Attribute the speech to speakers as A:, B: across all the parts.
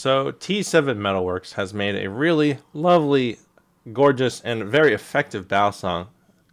A: So T7 Metalworks has made a really lovely, gorgeous, and very effective Balisong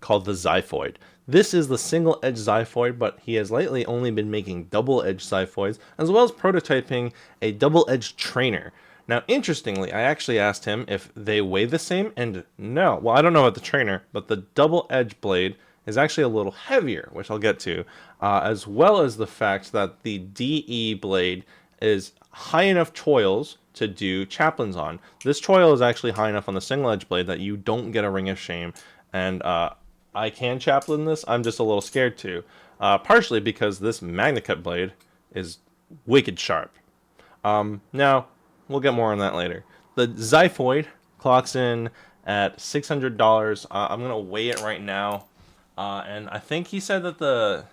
A: called the Xyphoid. This is the single-edge Xyphoid, but he has lately only been making double-edge Xyphoids, as well as prototyping a double-edged trainer. Now, interestingly, I actually asked him if they weigh the same, and no. Well, I don't know about the trainer, but the double-edge blade is actually a little heavier, which I'll get to, as well as the fact that the DE blade is high enough choils to do chaplains on. This choil is actually high enough on the single edge blade that you don't get a ring of shame, and I can chaplain this. I'm just a little scared to, partially because this MagnaCut blade is wicked sharp. Now, we'll get more on that later. The Xyphoid clocks in at $600. I'm gonna weigh it right now, and I think he said that the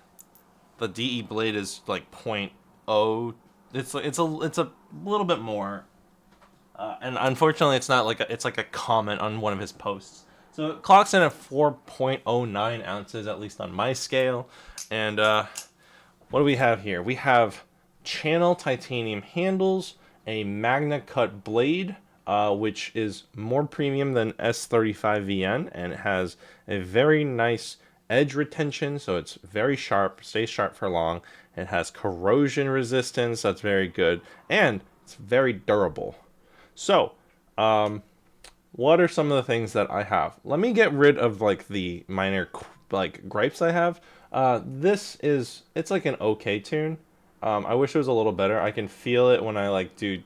A: DE blade is like point oh. It's a little bit more, and unfortunately, it's not like it's like a comment on one of his posts. So it clocks in at 4.09 ounces, at least on my scale. And what do we have here? We have channel titanium handles, a MagnaCut blade, which is more premium than S35VN, and it has a very nice edge retention, so it's very sharp, stays sharp for long. It has corrosion resistance, that's very good, and it's very durable. So, what are some of the things that I have? Let me get rid of like the minor like gripes I have. It's like an okay tune. I wish it was a little better. I can feel it when I like do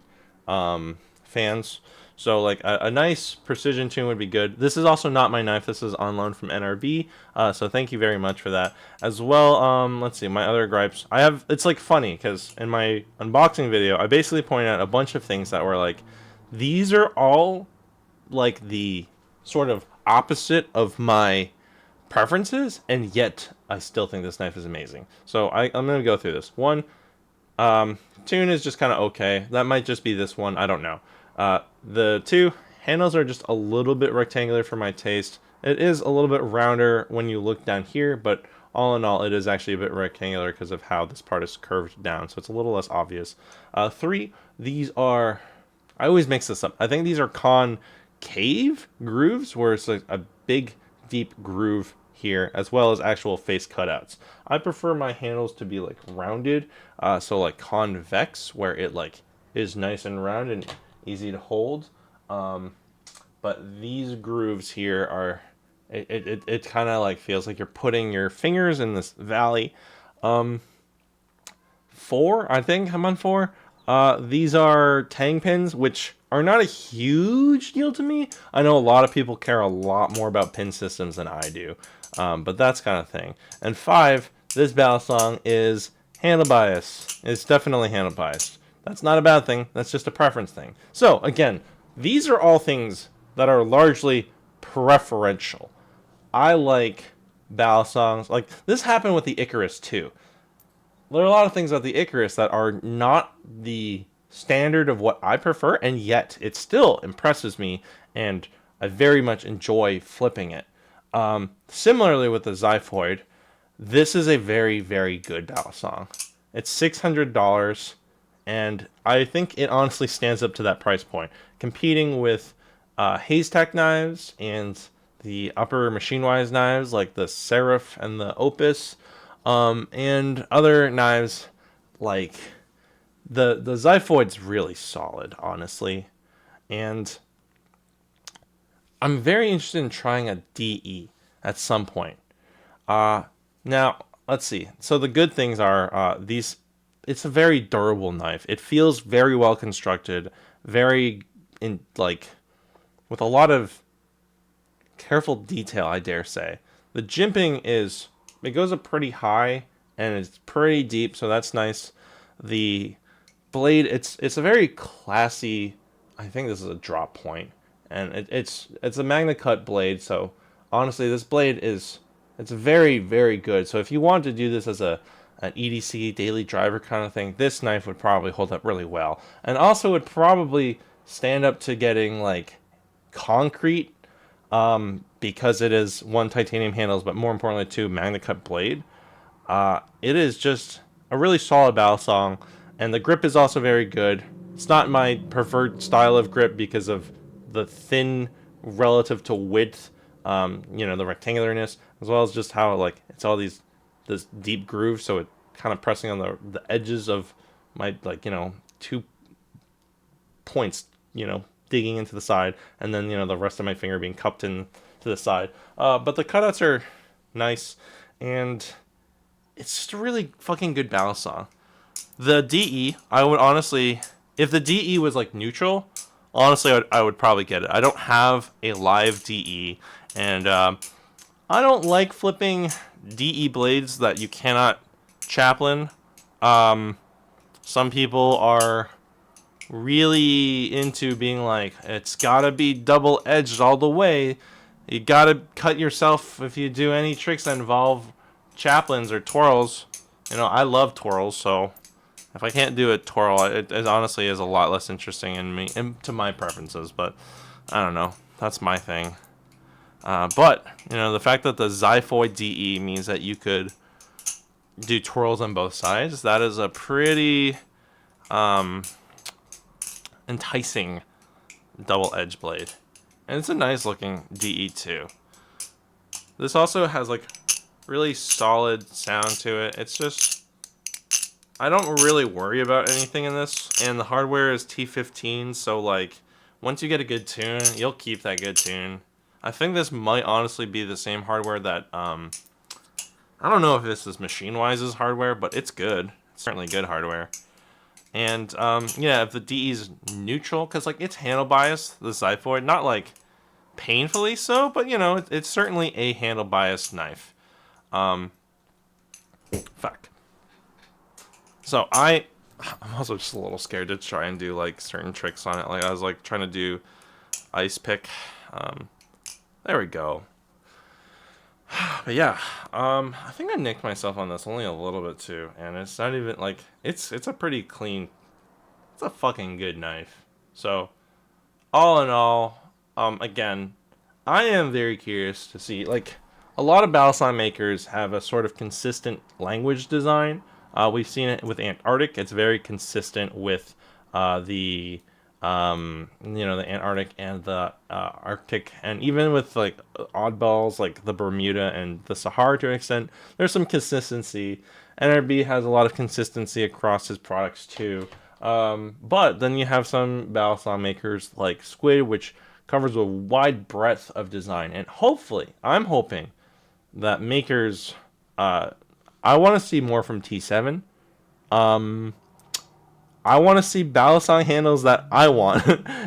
A: fans. So like a nice precision tune would be good. This is also not my knife. This is on loan from NRB. So thank you very much for that. As well, let's see, my other gripes. It's like funny because in my unboxing video, I basically pointed out a bunch of things that were like, these are all like the sort of opposite of my preferences, and yet I still think this knife is amazing. So I'm going to go through this. One, tune is just kind of okay. That might just be this one. I don't know. The two handles are just a little bit rectangular for my taste. It is a little bit rounder when you look down here, but all in all, it is actually a bit rectangular because of how this part is curved down, so it's a little less obvious. Three, these are... I always mix this up. I think these are concave grooves, where it's like a big, deep groove here, as well as actual face cutouts. I prefer my handles to be like rounded, so like convex, where it like is nice and round and easy to hold. But these grooves here are, it kind of like feels like you're putting your fingers in this valley. Four, I think I'm on four. These are tang pins, which are not a huge deal to me. I know a lot of people care a lot more about pin systems than I do, but that's kind of thing. And five, this Balisong is handle bias. It's definitely handle biased. That's not a bad thing. That's just a preference thing. So again, these are all things that are largely preferential. I like Balisongs. Like this happened with the Icarus too. There are a lot of things about the Icarus that are not the standard of what I prefer, and yet it still impresses me, and I very much enjoy flipping it. Similarly with the Xyphoid, this is a very, very good Balisong. It's $600, and I think it honestly stands up to that price point, competing with Haystack knives and the upper machine-wise knives like the Seraph and the Opus, and other knives like the Xyphoid's really solid, honestly, and I'm very interested in trying a DE at some point. Now let's see. So the good things are these. It's a very durable knife. It feels very well constructed, very with a lot of careful detail, I dare say. The jimping it goes up pretty high and it's pretty deep, so that's nice. The blade, it's a very classy, I think this is a drop point, and it's a MagnaCut blade, so honestly this blade it's very, very good. So if you want to do this as an EDC daily driver kind of thing, this knife would probably hold up really well, and also would probably stand up to getting like concrete, because it is one, titanium handles, but more importantly two, MagnaCut blade. It is just a really solid Balisong, and the grip is also very good. It's not my preferred style of grip because of the thin relative to width, you know, the rectangularness, as well as just how like it's all this deep groove, so it kind of pressing on the edges of my, like, you know, 2 points, you know, digging into the side, and then, you know, the rest of my finger being cupped in to the side. But the cutouts are nice, and it's just a really fucking good Balisong. The DE, I would honestly, if the DE was like neutral, honestly, I would probably get it. I don't have a live DE, and I don't like flipping DE blades that you cannot chaplain. Some people are really into being like, it's gotta be double edged all the way. You gotta cut yourself if you do any tricks that involve chaplains or twirls. You know, I love twirls, so if I can't do a twirl, it honestly is a lot less interesting in me, and to my preferences. But I don't know, that's my thing. But you know, the fact that the Xyphoid DE means that you could do twirls on both sides, that is a pretty enticing double edge blade, and it's a nice looking DE too. This also has like really solid sound to it. It's just, I don't really worry about anything in this, and the hardware is T15, so like once you get a good tune, you'll keep that good tune. I think this might honestly be the same hardware that I don't know if this is Machine Wise's hardware, but it's good. It's certainly good hardware. And yeah, if the DE is neutral, because like it's handle biased, the Xyphoid, not like painfully so, but you know, it's certainly a handle biased knife. Fuck. So I'm also just a little scared to try and do like certain tricks on it. Like I was like trying to do ice pick. There we go. But yeah, I think I nicked myself on this only a little bit too, and it's not even like it's a pretty clean. It's a fucking good knife. So, all in all, again, I am very curious to see, like, a lot of Balisong makers have a sort of consistent language design. We've seen it with Antarctic. It's very consistent with the you know, the Antarctic and the Arctic, and even with like oddballs like the Bermuda and the Sahara to an extent, there's some consistency. NRB has a lot of consistency across his products too. But then you have some Balisong makers like Squid, which covers a wide breadth of design, and hopefully, I'm hoping that makers, I want to see more from T7. I want to see Balisong handles that I want,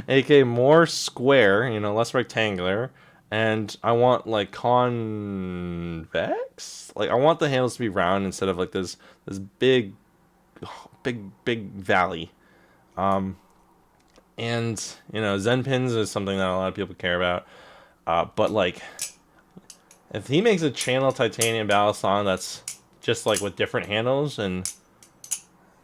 A: aka more square, you know, less rectangular, and I want like convex. Like I want the handles to be round instead of like this big valley. And you know, Zen pins is something that a lot of people care about. But like, if he makes a channel titanium Balisong that's just like with different handles, and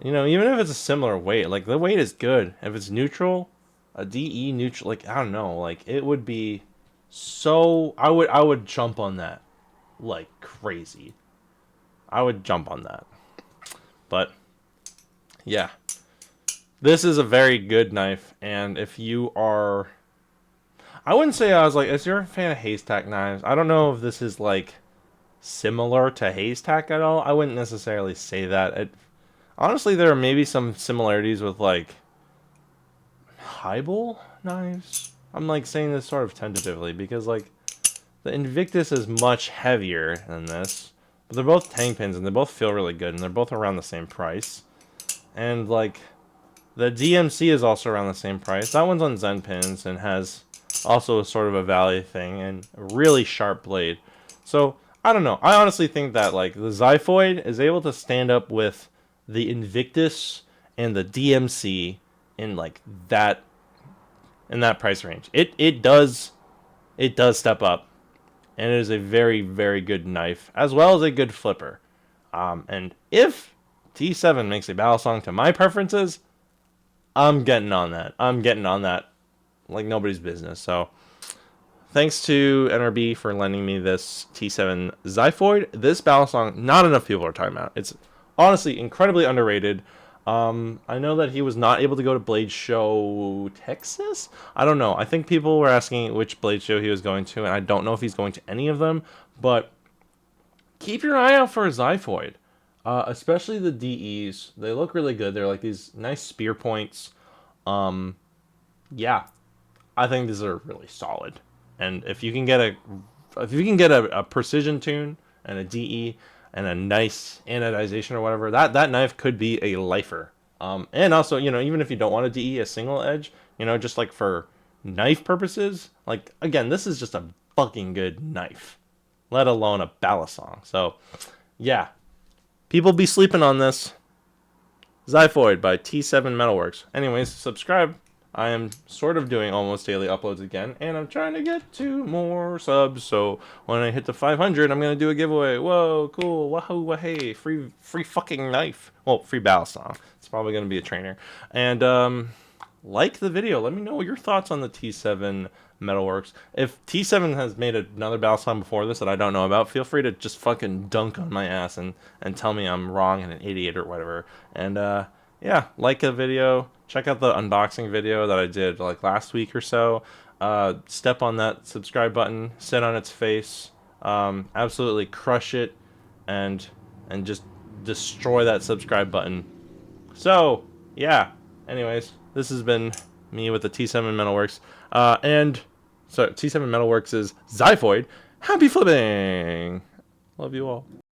A: you know, even if it's a similar weight, like the weight is good. If it's neutral, a DE neutral, like I don't know, like it would be so. I would jump on that like crazy. I would jump on that. But yeah, this is a very good knife, and if you are, I wouldn't say I was like, if you're a fan of haystack knives, I don't know if this is like similar to haystack at all. I wouldn't necessarily say that. Honestly, there are maybe some similarities with like highball knives. I'm like saying this sort of tentatively because like the Invictus is much heavier than this, but they're both tang pins and they both feel really good, and they're both around the same price. And like the DMC is also around the same price. That one's on Zen pins and has also a sort of a valley thing and a really sharp blade. So I don't know. I honestly think that like the Xyphoid is able to stand up with the Invictus and the DMC in like that, in that price range. It does step up, and it is a very, very good knife as well as a good flipper. And if T7 makes a Balisong to my preferences, I'm getting on that. I'm getting on that like nobody's business. So thanks to NRB for lending me this T7 Xyphoid. This Balisong, not enough people are talking about. It's honestly incredibly underrated. I know that he was not able to go to Blade Show Texas. I don't know. I think people were asking which Blade Show he was going to, and I don't know if he's going to any of them. But keep your eye out for a Xyphoid, especially the DEs. They look really good. They're like these nice spear points. Yeah, I think these are really solid. And if you can get a precision tune and a DE and a nice anodization or whatever, that knife could be a lifer. And also, even if you don't want a DE, a single edge, just like for knife purposes, like again, this is just a fucking good knife, let alone a Balisong. So, yeah, people be sleeping on this. Xyphoid by T7 Metalworks. Anyways, subscribe. I am sort of doing almost daily uploads again, and I'm trying to get to more subs. So when I hit the 500, I'm gonna do a giveaway. Whoa, cool! Wahoo, wahey! Free fucking knife. Well, free Balisong. It's probably gonna be a trainer. And like the video. Let me know your thoughts on the T7 Metalworks. If T7 has made another Balisong before this that I don't know about, feel free to just fucking dunk on my ass and tell me I'm wrong and an idiot or whatever. And yeah, like the video. Check out the unboxing video that I did like last week or so. Step on that subscribe button, sit on its face, absolutely crush it, and just destroy that subscribe button. So yeah. Anyways, this has been me with the T7 Metalworks, and so T7 Metalworks is Xyphoid. Happy flipping! Love you all.